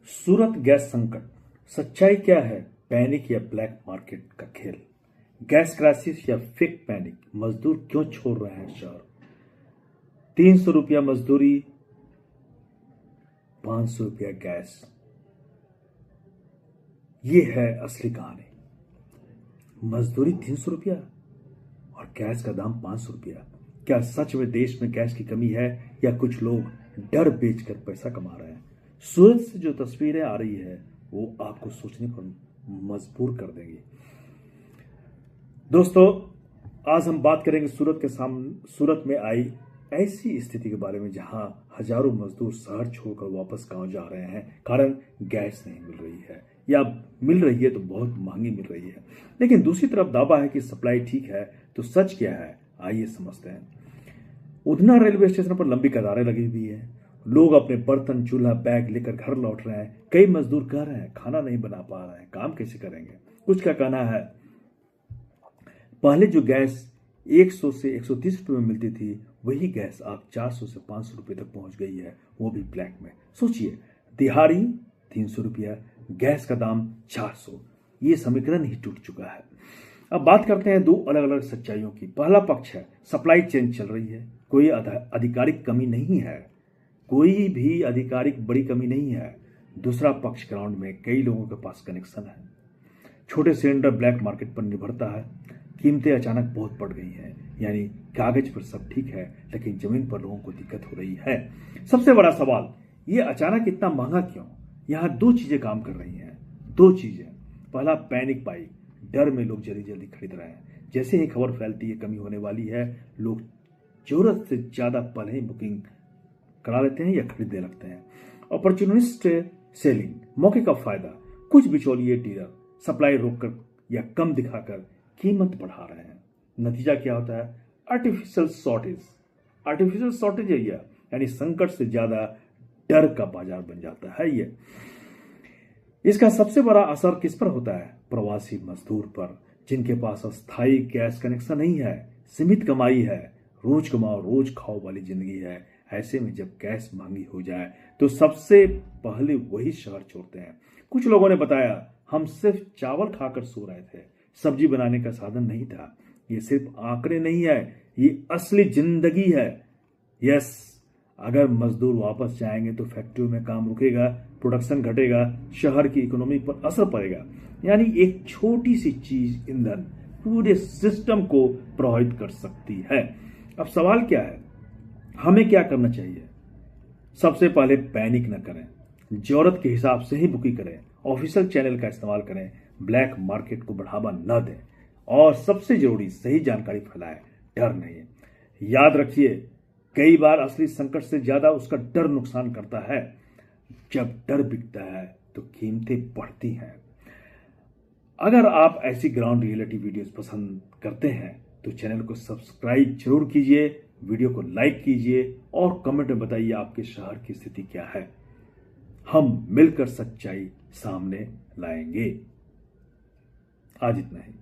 सूरत gas संकट, सच्चाई क्या है? पैनिक या ब्लैक मार्केट का खेल? गैस क्राइसिस या फेक पैनिक? मजदूर क्यों छोड़ रहे हैं शहर? 300 रुपया मजदूरी, 500 रुपया गैस, ये है असली कहानी। मजदूरी 300 रुपया और गैस का दाम 500 रुपया। क्या सच में देश में गैस की कमी है या कुछ लोग डर बेचकर पैसा कमा रहे हैं? सूरत से जो तस्वीरें आ रही है वो आपको सोचने पर मजबूर कर देंगी। दोस्तों, आज हम बात करेंगे सूरत में आई ऐसी स्थिति के बारे में जहां हजारों मजदूर शहर छोड़कर वापस गांव जा रहे हैं, कारण गैस नहीं मिल रही है या मिल रही है तो बहुत महंगी मिल रही है। लेकिन दूसरी तरफ दावा है कि सप्लाई ठीक है, तो सच क्या है आइए समझते हैं। उधना रेलवे स्टेशन पर लंबी कतारें लगी हुई है। लोग अपने बर्तन, चूल्हा, बैग लेकर घर लौट रहे हैं। कई मजदूर कह रहे हैं खाना नहीं बना पा रहे हैं, काम कैसे करेंगे। कुछ का कहना है पहले जो गैस 100 से 130 रुपए में मिलती थी, वही गैस अब 400 से 500 रुपए तक पहुंच गई है, वो भी ब्लैक में। सोचिए, दिहाड़ी 300 रुपया, गैस का दाम 400, ये समीकरण ही टूट चुका है। अब बात करते हैं दो अलग अलग सच्चाइयों की। पहला पक्ष है सप्लाई चेन चल रही है, कोई आधिकारिक कमी नहीं है, कोई भी आधिकारिक बड़ी कमी नहीं है। दूसरा पक्ष ग्राउंड में कई लोगों के पास कनेक्शन है, छोटे सिलेंडर ब्लैक मार्केट पर निर्भरता है, कीमतें अचानक बहुत बढ़ गई हैं। यानी कागज पर सब ठीक है लेकिन जमीन पर लोगों को दिक्कत हो रही है। सबसे बड़ा सवाल, ये अचानक इतना महंगा क्यों? यहां दो चीजें काम कर रही हैं, दो चीजें। पहला पैनिक बाई, डर में लोग जल्दी जल्दी खरीद रहे हैं। जैसे ही खबर फैलती है कमी होने वाली है, लोग जरूरत से ज्यादा पहले ही बुकिंग करा लेते हैं या खरीदने लगते हैं। अपॉर्चुनिस्ट सेलिंग, मौके का फायदा। कुछ बिचौलिए डीलर सप्लाई रोककर या कम दिखाकर कीमत बढ़ा रहे हैं। नतीजा क्या होता है? आर्टिफिशियल शॉर्टेज है यह, यानी संकट से ज्यादा डर का बाजार बन जाता है ये। इसका सबसे बड़ा असर किस पर होता है? प्रवासी मजदूर पर, जिनके पास अस्थायी गैस कनेक्शन नहीं है, सीमित कमाई है, रोज कमाओ रोज खाओ वाली जिंदगी है। ऐसे में जब गैस महंगी हो जाए तो सबसे पहले वही शहर छोड़ते हैं। कुछ लोगों ने बताया हम सिर्फ चावल खाकर सो रहे थे, सब्जी बनाने का साधन नहीं था। ये सिर्फ आंकड़े नहीं है, ये असली जिंदगी है। यस, अगर मजदूर वापस जाएंगे तो फैक्ट्रियों में काम रुकेगा, प्रोडक्शन घटेगा, शहर की इकोनॉमी पर असर पड़ेगा। यानी एक छोटी सी चीज ईंधन पूरे सिस्टम को प्रभावित कर सकती है। अब सवाल क्या है, हमें क्या करना चाहिए? सबसे पहले पैनिक न करें, जरूरत के हिसाब से ही बुकिंग करें, ऑफिशियल चैनल का इस्तेमाल करें, ब्लैक मार्केट को बढ़ावा न दें और सबसे जरूरी सही जानकारी फैलाएं, डर नहीं। याद रखिए, कई बार असली संकट से ज्यादा उसका डर नुकसान करता है। जब डर बिकता है तो कीमतें बढ़ती हैं। अगर आप ऐसी ग्राउंड रियलिटी वीडियोस पसंद करते हैं तो चैनल को सब्सक्राइब जरूर कीजिए, वीडियो को लाइक कीजिए और कमेंट में बताइए आपके शहर की स्थिति क्या है। हम मिलकर सच्चाई सामने लाएंगे। आज इतना ही।